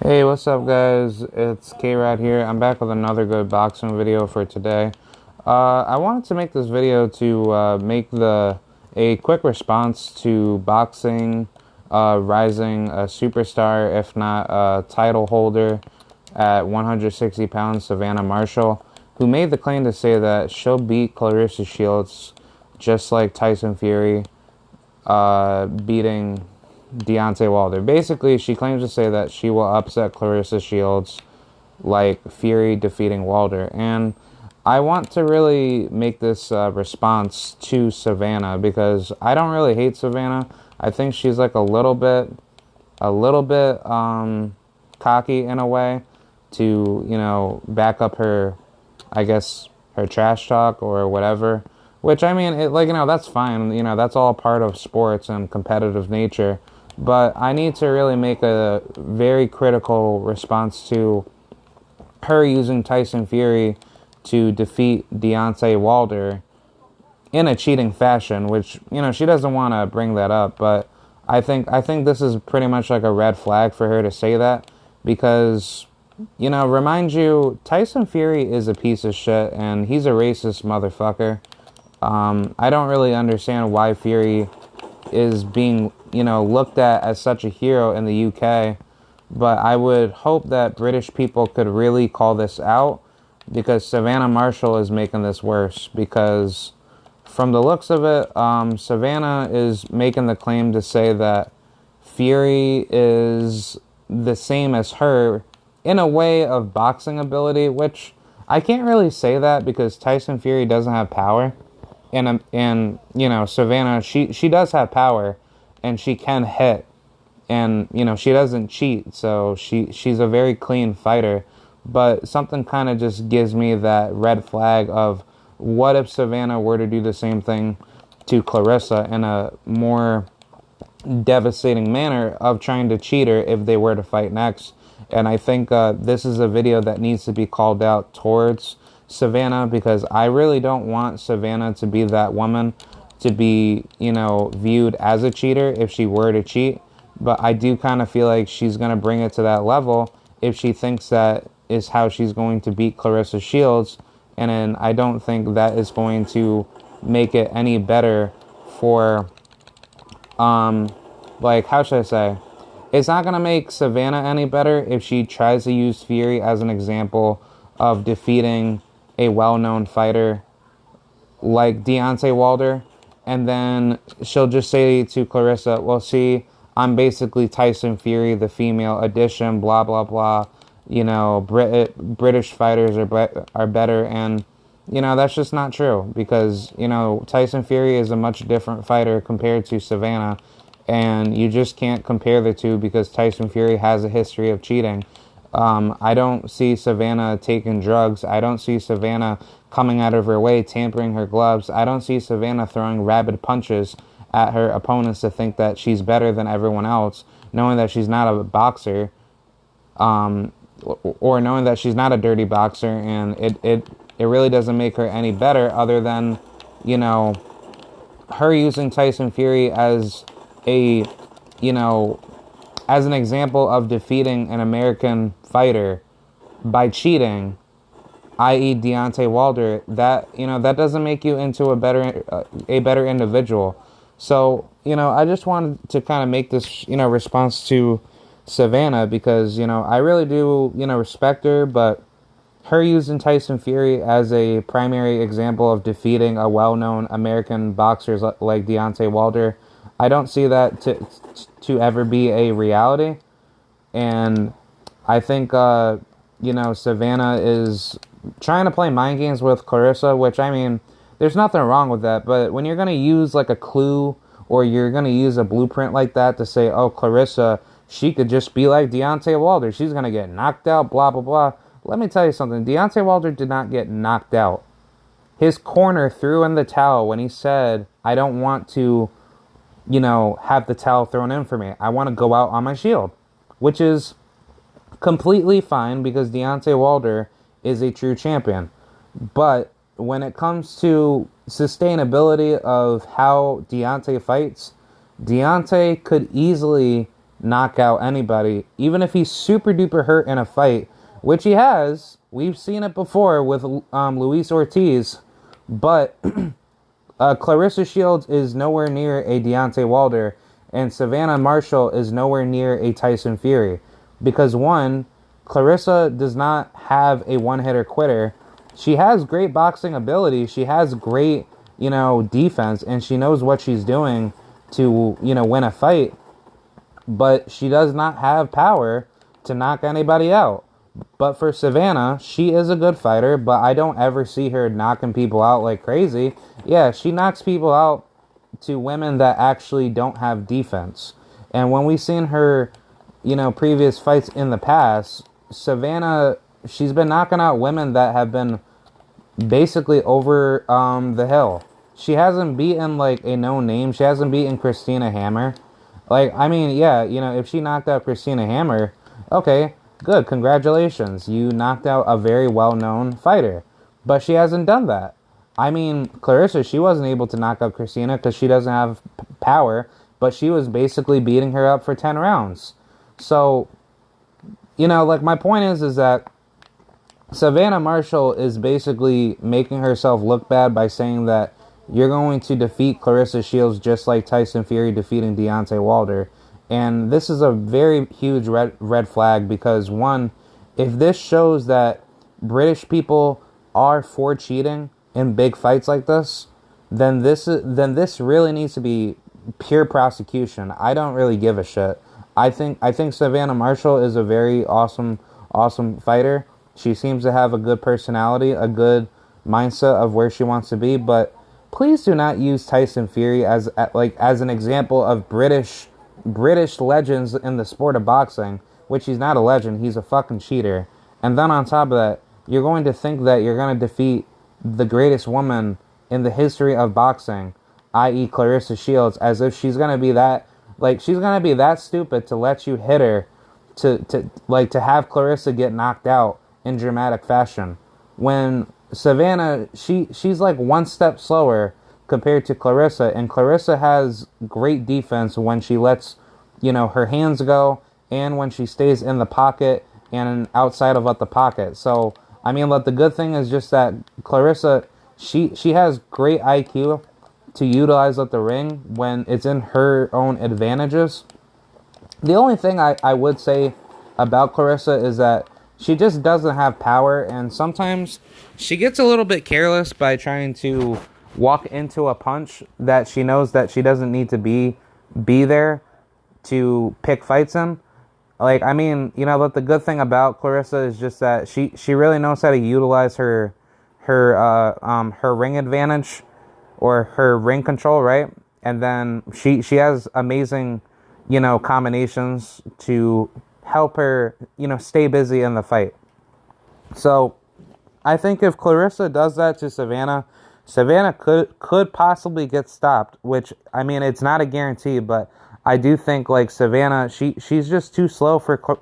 Hey, what's up, guys? It's K-Rad here. I'm back with another good boxing video for today. I wanted to make this video to make a quick response to boxing rising a superstar, if not a title holder, at 160 pounds, Savannah Marshall, who made the claim to say that she'll beat Claressa Shields just like Tyson Fury beating Deontay Wilder. Basically, she claims to say that she will upset Claressa Shields like Fury defeating Wilder. And I want to really make this response to Savannah because I don't really hate Savannah. I think she's like a little bit cocky in a way to, back up her, I guess, her trash talk or whatever. Which, I mean, that's fine. That's all part of sports and competitive nature. But I need to really make a very critical response to her using Tyson Fury to defeat Deontay Wilder in a cheating fashion, which, she doesn't want to bring that up. But I think this is pretty much like a red flag for her to say that because, remind you, Tyson Fury is a piece of shit and he's a racist motherfucker. I don't really understand why Fury is being, looked at as such a hero in the UK. But I would hope that British people could really call this out because Savannah Marshall is making this worse. Because from the looks of it, Savannah is making the claim to say that Fury is the same as her in a way of boxing ability, which I can't really say that because Tyson Fury doesn't have power. And Savannah, she does have power, and she can hit, and, she doesn't cheat, so she's a very clean fighter. But something kind of just gives me that red flag of what if Savannah were to do the same thing to Claressa in a more devastating manner of trying to cheat her if they were to fight next. And I think this is a video that needs to be called out towards Savannah because I really don't want Savannah to be that woman to be, viewed as a cheater if she were to cheat. But I do kind of feel like she's going to bring it to that level if she thinks that is how she's going to beat Claressa Shields. And then I don't think that is going to make it any better for, how should I say? It's not going to make Savannah any better if she tries to use Fury as an example of defeating a well-known fighter like Deontay Wilder, and then she'll just say to Claressa, well, see, I'm basically Tyson Fury, the female edition, blah, blah, blah. British fighters are better, and, that's just not true because, Tyson Fury is a much different fighter compared to Savannah, and you just can't compare the two because Tyson Fury has a history of cheating. I don't see Savannah taking drugs. I don't see Savannah coming out of her way, tampering her gloves. I don't see Savannah throwing rabid punches at her opponents to think that she's better than everyone else, knowing that she's not a boxer, or knowing that she's not a dirty boxer, and it really doesn't make her any better other than, her using Tyson Fury as as an example of defeating an American fighter by cheating, i.e. Deontay Wilder, that doesn't make you into a better individual. So, I just wanted to kind of make this, response to Savannah because, I really do, respect her, but her using Tyson Fury as a primary example of defeating a well-known American boxer like Deontay Wilder, I don't see that to ever be a reality. And I think, Savannah is trying to play mind games with Claressa, which, I mean, there's nothing wrong with that. But when you're going to use, like, a clue or you're going to use a blueprint like that to say, oh, Claressa, she could just be like Deontay Wilder. She's going to get knocked out, blah, blah, blah. Let me tell you something. Deontay Wilder did not get knocked out. His corner threw in the towel when he said, I don't want to, have the towel thrown in for me. I want to go out on my shield, which is completely fine because Deontay Wilder is a true champion. But when it comes to sustainability of how Deontay fights, Deontay could easily knock out anybody, even if he's super duper hurt in a fight, which he has. We've seen it before with Luis Ortiz, but Claressa Shields is nowhere near a Deontay Wilder, and Savannah Marshall is nowhere near a Tyson Fury. Because one, Claressa does not have a one-hitter quitter. She has great boxing ability. She has great, defense, and she knows what she's doing to, win a fight. But she does not have power to knock anybody out. But for Savannah, she is a good fighter, but I don't ever see her knocking people out like crazy. Yeah, she knocks people out to women that actually don't have defense. And when we've seen her, previous fights in the past, Savannah, she's been knocking out women that have been basically over the hill. She hasn't beaten, a known name. She hasn't beaten Christina Hammer. If she knocked out Christina Hammer, okay, good, congratulations. You knocked out a very well-known fighter. But she hasn't done that. Claressa, she wasn't able to knock out Christina because she doesn't have power, but she was basically beating her up for 10 rounds. So, my point is that Savannah Marshall is basically making herself look bad by saying that you're going to defeat Claressa Shields just like Tyson Fury defeating Deontay Wilder. And this is a very huge red flag because, one, if this shows that British people are for cheating in big fights like this, then this really needs to be pure prosecution. I don't really give a shit. I think Savannah Marshall is a very awesome fighter. She seems to have a good personality, a good mindset of where she wants to be, but please do not use Tyson Fury as an example of British legends in the sport of boxing, which he's not a legend, he's a fucking cheater. And then on top of that, you're going to think that you're going to defeat the greatest woman in the history of boxing, i.e. Claressa Shields, as if she's going to be that stupid to let you hit her to have Claressa get knocked out in dramatic fashion. When Savannah, she's one step slower compared to Claressa, and Claressa has great defense when she lets, her hands go and when she stays in the pocket and outside of the pocket. So, the good thing is just that Claressa, she has great IQ to utilize the ring when it's in her own advantages. The only thing I would say about Claressa is that she just doesn't have power, and sometimes she gets a little bit careless by trying to walk into a punch that she knows that she doesn't need to be there to pick fights in. The good thing about Claressa is just that she really knows how to utilize her ring advantage or her ring control, right? And then she has amazing, combinations to help her, stay busy in the fight. So I think if Claressa does that to Savannah could possibly get stopped, which, it's not a guarantee, but I do think, Savannah, she's just too slow for Claressa,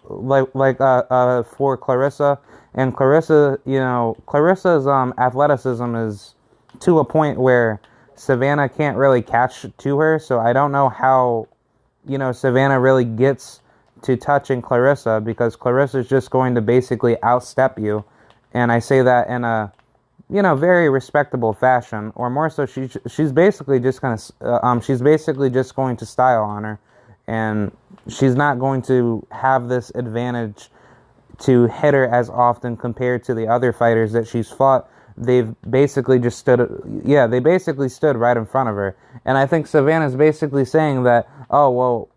and Claressa's athleticism is to a point where Savannah can't really catch to her, so I don't know how, Savannah really gets to touching Claressa, because Claressa is just going to basically outstep you, and I say that in a, very respectable fashion, or more so, she's basically just going to style on her, and she's not going to have this advantage to hit her as often compared to the other fighters that she's fought. They've basically just stood right in front of her, and I think Savannah's basically saying that, oh, well,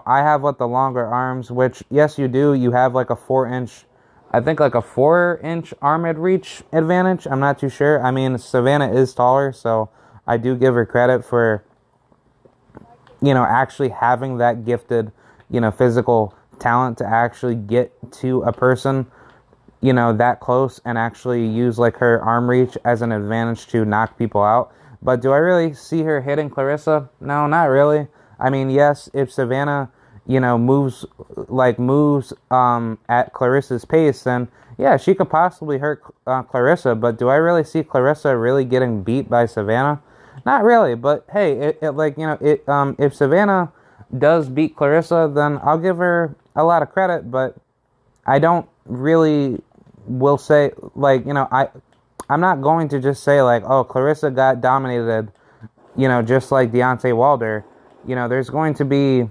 I have the longer arms, which, yes, you do. You have a 4-inch, I think a 4-inch arm reach advantage. I'm not too sure. Savannah is taller, so I do give her credit for, actually having that gifted, physical talent to actually get to a person, that close and actually use her arm reach as an advantage to knock people out. But do I really see her hitting Claressa? No, not really. Yes, if Savannah, moves at Claressa's pace, then yeah, she could possibly hurt Claressa. But do I really see Claressa really getting beat by Savannah? Not really. But hey, if Savannah does beat Claressa, then I'll give her a lot of credit, but I don't really will say, like, I'm not going to just say, like, oh, Claressa got dominated, just like Deontay Wilder. There's going to be,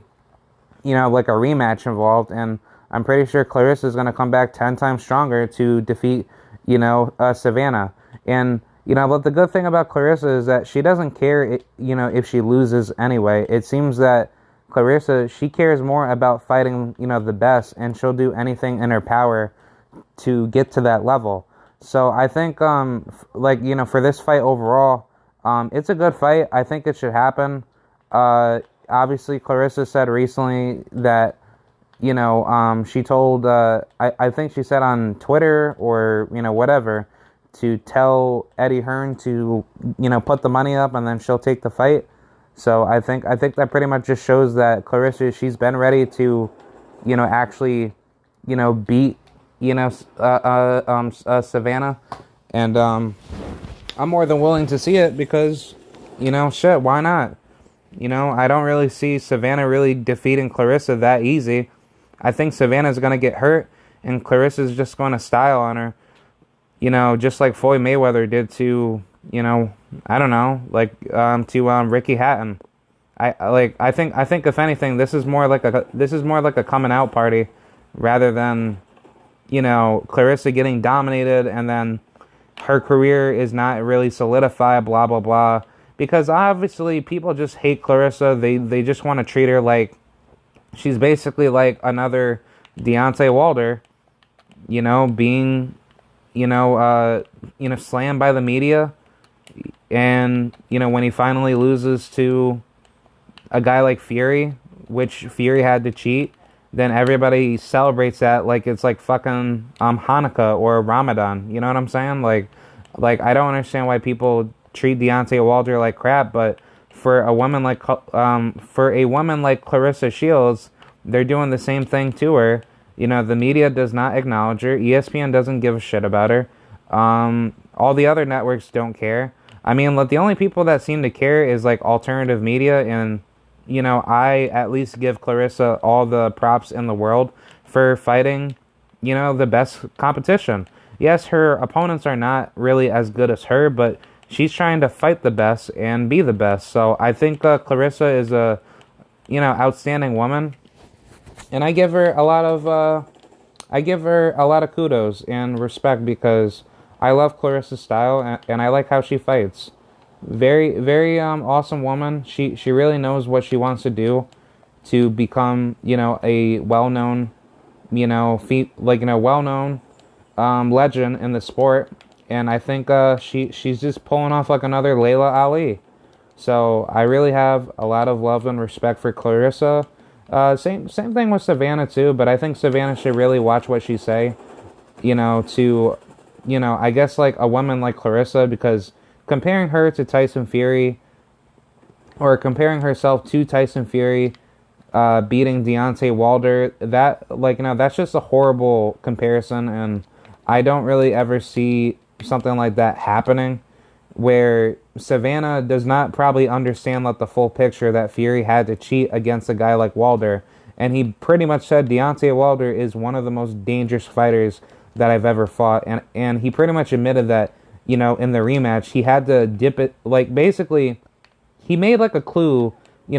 like a rematch involved, and I'm pretty sure Claressa is going to come back 10 times stronger to defeat, Savannah. And, but the good thing about Claressa is that she doesn't care, if she loses anyway. It seems that Claressa, she cares more about fighting, the best, and she'll do anything in her power to get to that level. So I think, for this fight overall, it's a good fight. I think it should happen. Obviously, Claressa said recently that, she told, I think she said on Twitter or, whatever, to tell Eddie Hearn to, put the money up and then she'll take the fight. So I think that pretty much just shows that Claressa, she's been ready to, actually, beat, Savannah. And I'm more than willing to see it because, shit, why not? I don't really see Savannah really defeating Claressa that easy. I think Savannah's going to get hurt, and Clarissa's just going to style on her. Just like Floyd Mayweather did to, I don't know, to Ricky Hatton. I think if anything, this is more like a coming out party rather than, Claressa getting dominated and then her career is not really solidified, blah, blah, blah. Because obviously people just hate Claressa. They just want to treat her like she's basically like another Deontay Wilder, being, slammed by the media. And, when he finally loses to a guy like Fury, which Fury had to cheat, then everybody celebrates that like it's like fucking Hanukkah or Ramadan. You know what I'm saying? Like I don't understand why people treat Deontay Wilder like crap, but for a woman like Claressa Shields, they're doing the same thing to her. The media does not acknowledge her. ESPN doesn't give a shit about her. All the other networks don't care. I mean, the only people that seem to care is like alternative media, and I at least give Claressa all the props in the world for fighting, the best competition. Yes, her opponents are not really as good as her, but she's trying to fight the best and be the best. So I think Claressa is a, outstanding woman, and I give her a lot of kudos and respect because I love Claressa's style and I like how she fights. Very, very awesome woman. She really knows what she wants to do to become, a well-known, well-known legend in the sport. And I think she's just pulling off like another Layla Ali. So I really have a lot of love and respect for Claressa. Same thing with Savannah too, but I think Savannah should really watch what she say, to, I guess like a woman like Claressa, because comparing her to Tyson Fury, or comparing herself to Tyson Fury, beating Deontay Wilder, that, that's just a horrible comparison, and I don't really ever see something like that happening, where Savannah does not probably understand the full picture that Fury had to cheat against a guy like Wilder, and he pretty much said Deontay Wilder is one of the most dangerous fighters that I've ever fought, and he pretty much admitted that, in the rematch, he had to dip it, basically, he made a clue,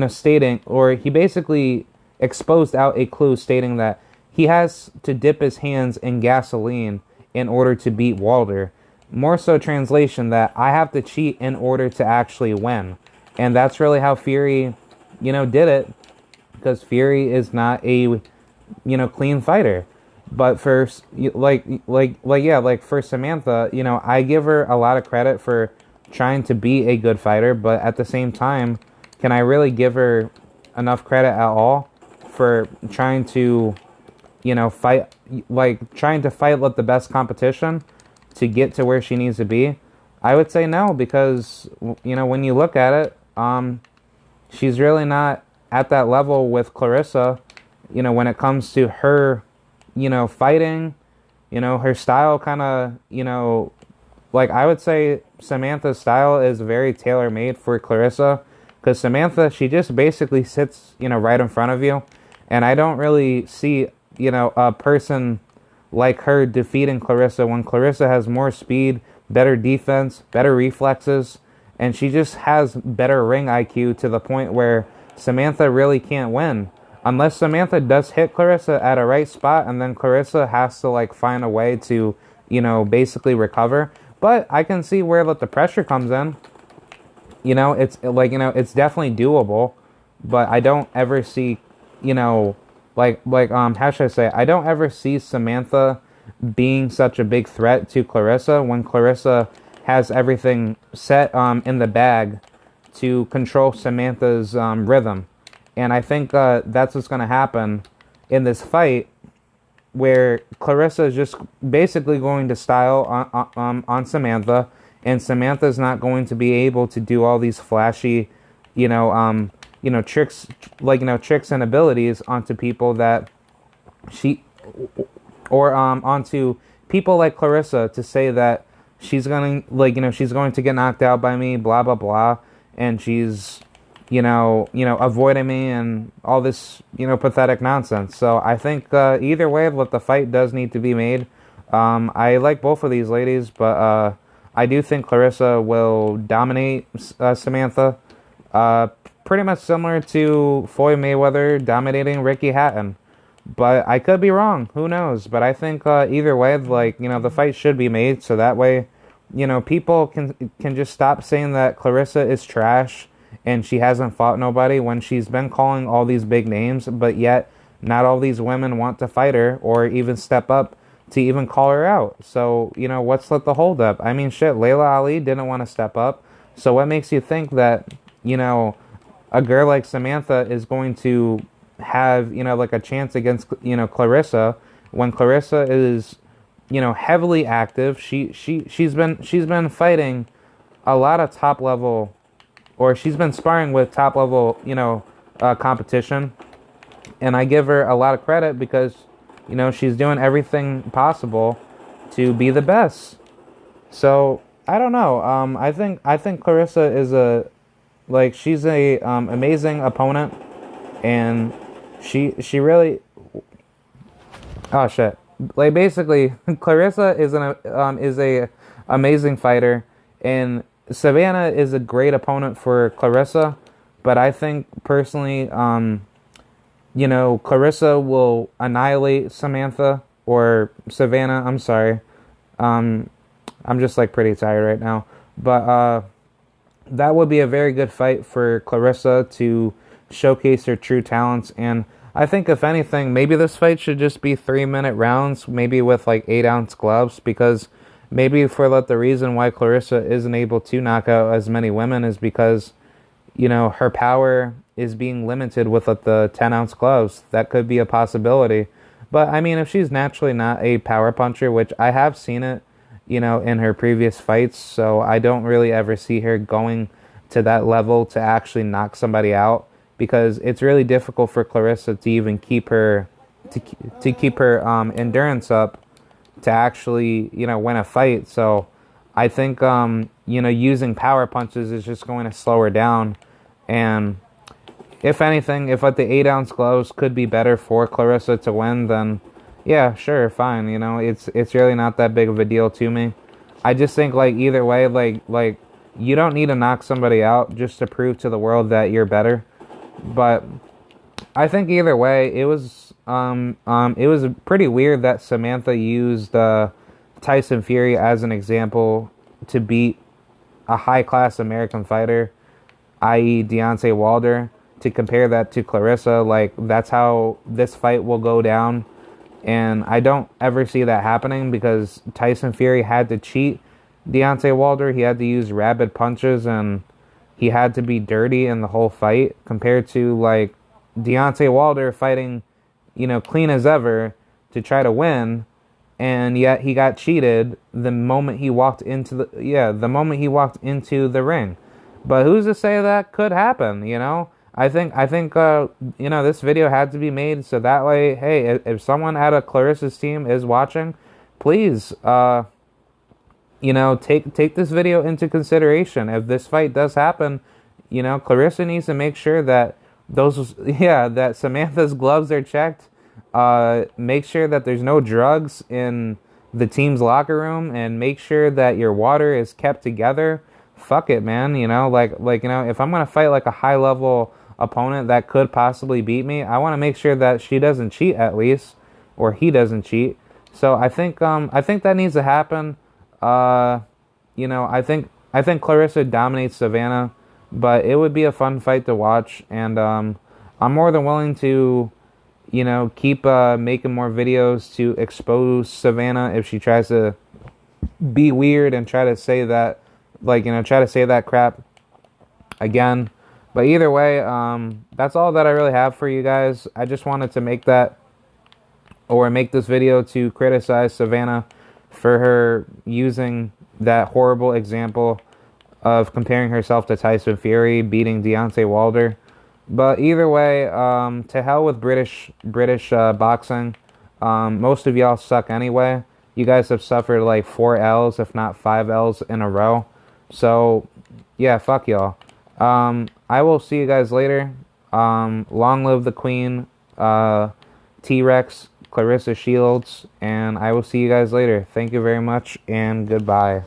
stating, or he basically exposed out a clue stating that he has to dip his hands in gasoline in order to beat Wilder. More so translation that I have to cheat in order to actually win. And that's really how Fury, did it, because Fury is not a, clean fighter. But for, for Samantha, I give her a lot of credit for trying to be a good fighter, but at the same time, can I really give her enough credit at all for trying to, fight, trying to fight the best competition to get to where she needs to be? I would say no, because, when you look at it, she's really not at that level with Claressa, when it comes to her, fighting, her style kind of, I would say Samantha's style is very tailor-made for Claressa, Because Samantha, she just basically sits, right in front of you. And I don't really see, a person like her defeating Claressa when Claressa has more speed, better defense, better reflexes, and she just has better ring IQ to the point where Samantha really can't win. Unless Samantha does hit Claressa at a right spot, and then Claressa has to find a way to, basically recover. But I can see where the pressure comes in. It's it's definitely doable, but I don't ever see, how should I say? I don't ever see Samantha being such a big threat to Claressa when Claressa has everything set in the bag to control Samantha's rhythm. And I think that's what's going to happen in this fight, where Claressa is just basically going to style on Samantha, and Samantha's not going to be able to do all these flashy, tricks, tricks and abilities onto people that onto people like Claressa, to say that she's going she's going to get knocked out by me, blah blah blah, and she's avoiding me and all this pathetic nonsense. So I think either way, the fight does need to be made. I like both of these ladies, but I do think Claressa will dominate Samantha, pretty much similar to Floyd Mayweather dominating Ricky Hatton. But I could be wrong. Who knows? But I think either way, the fight should be made, so that way, people can just stop saying that Claressa is trash and she hasn't fought nobody, when she's been calling all these big names, but yet not all these women want to fight her or even step up to even call her out. So, what's the holdup? I mean, shit, Layla Ali didn't want to step up. So what makes you think that, a girl like Samantha is going to have, a chance against, Claressa, when Claressa is, heavily active? She's been fighting a lot of top level, or she's been sparring with top level, competition. And I give her a lot of credit because, she's doing everything possible to be the best. So I don't know. I think Claressa is she's a amazing opponent, and she really, oh shit. Basically, Claressa is a amazing fighter, and Savannah is a great opponent for Claressa, but I think personally, Claressa will annihilate Samantha, or Savannah. I'm sorry. I'm just pretty tired right now, but that would be a very good fight for Claressa to showcase her true talents. And I think, if anything, maybe this fight should just be 3-minute rounds, maybe with 8-ounce gloves, because maybe for the reason why Claressa isn't able to knock out as many women is because, her power is being limited with the 10-ounce gloves. That could be a possibility. But I mean, if she's naturally not a power puncher, which I have seen it, in her previous fights, so I don't really ever see her going to that level to actually knock somebody out, because it's really difficult for Claressa to even keep her to keep her endurance up to actually win a fight. So I think using power punches is just going to slow her down. And if anything, if the 8-ounce gloves could be better for Claressa to win, then yeah, sure, fine. It's really not that big of a deal to me. I just think either way, you don't need to knock somebody out just to prove to the world that you're better. But I think either way, it was pretty weird that Samantha used Tyson Fury as an example to beat a high-class American fighter, i.e. Deontay Wilder, to compare that to Claressa. That's how this fight will go down. And I don't ever see that happening, because Tyson Fury had to cheat Deontay Wilder. He had to use rapid punches, and he had to be dirty in the whole fight, compared to Deontay Wilder fighting, clean as ever to try to win, and yet he got cheated the moment he walked into the ring. But who's to say that could happen? I think this video had to be made so that way, hey, if someone out of Claressa's team is watching, please take this video into consideration. If this fight does happen, You know, Claressa needs to make sure that that Samantha's gloves are checked. Make sure that there's no drugs in the team's locker room, and make sure that your water is kept together. Fuck it, man. You know, if I'm gonna fight like a high level opponent that could possibly beat me, I want to make sure that she doesn't cheat at least, or he doesn't cheat. So I think that needs to happen. I think Claressa dominates Savannah, but it would be a fun fight to watch, and I'm more than willing to, keep making more videos to expose Savannah if she tries to be weird and try to say that, try to say that crap again. But either way, that's all that I really have for you guys. I just wanted to make this video to criticize Savannah for her using that horrible example of comparing herself to Tyson Fury beating Deontay Wilder. But either way, to hell with British boxing. Most of y'all suck anyway. You guys have suffered like 4 L's, if not 5 L's in a row. So, yeah, fuck y'all. I will see you guys later. Long live the Queen, T-Rex, Claressa Shields, and I will see you guys later. Thank you very much, and goodbye.